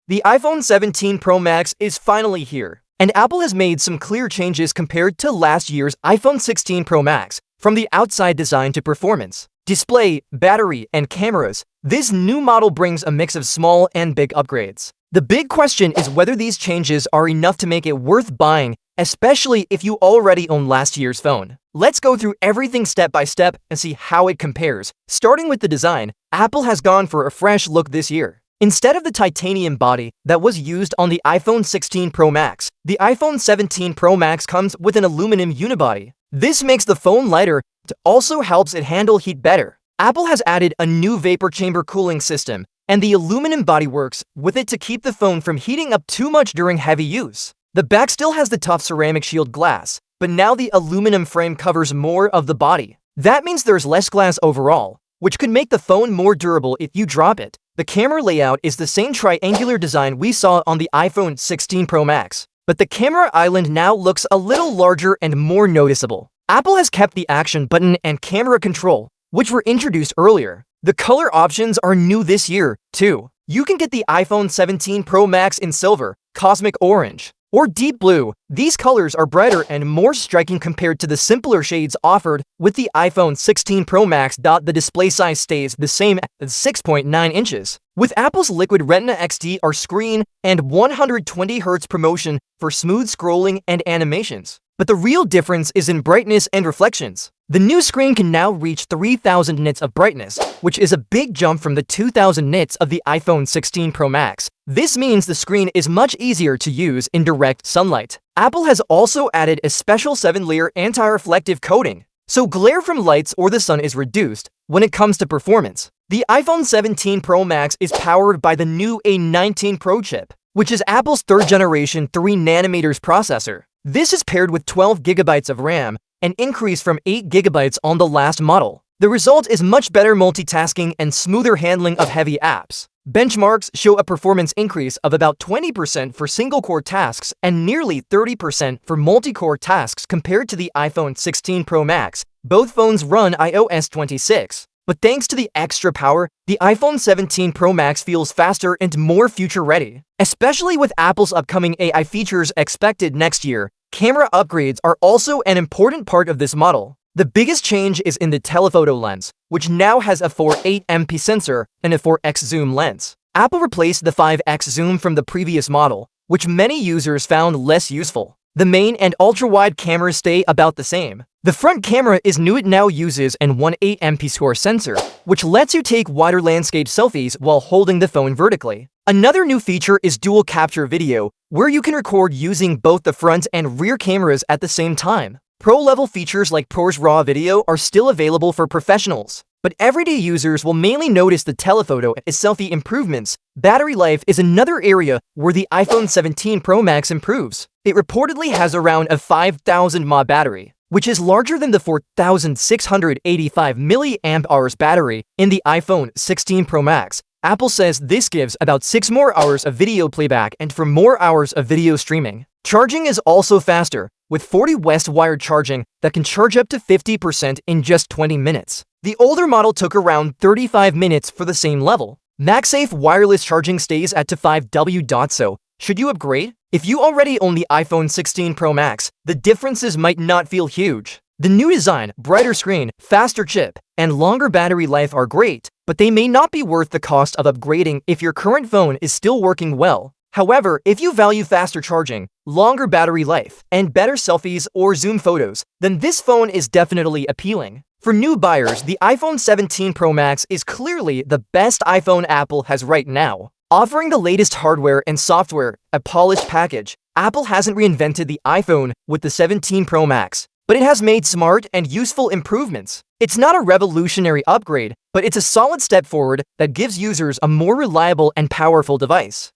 The iPhone 17 Pro Max is finally here, and Apple has made some clear changes compared to last year's iPhone 16 Pro Max, from the outside design to performance, display, battery, and cameras. This new model brings a mix of small and big upgrades. The big question is whether these changes are enough to make it worth buying, especially if you already own last year's phone. Let's go through everything step by step and see how it compares. Starting with the design, Apple has gone for a fresh look this year. Instead of the titanium body that was used on the iPhone 16 Pro Max, the iPhone 17 Pro Max comes with an aluminum unibody. This makes the phone lighter and also helps it handle heat better. Apple has added a new vapor chamber cooling system, and the aluminum body works with it to keep the phone from heating up too much during heavy use. The back still has the tough ceramic shield glass, but now the aluminum frame covers more of the body. That means there's less glass overall, which could make the phone more durable if you drop it. The camera layout is the same triangular design we saw on the iPhone 16 Pro Max, but the camera island now looks a little larger and more noticeable. Apple has kept the action button and camera control, which were introduced earlier. The color options are new this year, too. You can get the iPhone 17 Pro Max in silver, cosmic orange, or deep blue. These colors are brighter and more striking compared to the simpler shades offered with the iPhone 16 Pro Max. The display size stays the same at 6.9 inches. With Apple's Liquid Retina XDR screen and 120Hz promotion for smooth scrolling and animations. But the real difference is in brightness and reflections. The new screen can now reach 3000 nits of brightness, which is a big jump from the 2000 nits of the iPhone 16 Pro Max. This means the screen is much easier to use in direct sunlight. Apple has also added a special 7-layer anti-reflective coating, so glare from lights or the sun is reduced. When it comes to performance, the iPhone 17 Pro Max is powered by the new A19 Pro chip, which is Apple's third-generation 3nm processor. This is paired with 12 GB of RAM, an increase from 8 GB on the last model. The result is much better multitasking and smoother handling of heavy apps. Benchmarks show a performance increase of about 20% for single-core tasks and nearly 30% for multi-core tasks compared to the iPhone 16 Pro Max. Both phones run iOS 26. But thanks to the extra power, the iPhone 17 Pro Max feels faster and more future-ready. Especially with Apple's upcoming AI features expected next year, camera upgrades are also an important part of this model. The biggest change is in the telephoto lens, which now has a 4.8MP sensor and a 4x zoom lens. Apple replaced the 5x zoom from the previous model, which many users found less useful. The main and ultra-wide cameras stay about the same. The front camera is new. It now uses an 1.8MP score sensor, which lets you take wider landscape selfies while holding the phone vertically. Another new feature is dual capture video, where you can record using both the front and rear cameras at the same time. Pro-level features like ProRes RAW video are still available for professionals, but everyday users will mainly notice the telephoto and selfie improvements. Battery life is another area where the iPhone 17 Pro Max improves. It reportedly has around a 5000 mAh battery, which is larger than the 4685 mAh battery in the iPhone 16 Pro Max. Apple says this gives about 6 more hours of video playback and for more hours of video streaming. Charging is also faster, with 40 West wired charging that can charge up to 50% in just 20 minutes. The older model took around 35 minutes for the same level. MagSafe wireless charging stays at to 5W. So, should you upgrade? If you already own the iPhone 16 Pro Max, the differences might not feel huge. The new design, brighter screen, faster chip, and longer battery life are great, but they may not be worth the cost of upgrading if your current phone is still working well. However, if you value faster charging, longer battery life, and better selfies or zoom photos, then this phone is definitely appealing. For new buyers, the iPhone 17 Pro Max is clearly the best iPhone Apple has right now. Offering the latest hardware and software, a polished package, Apple hasn't reinvented the iPhone with the 17 Pro Max, but it has made smart and useful improvements. It's not a revolutionary upgrade, but it's a solid step forward that gives users a more reliable and powerful device.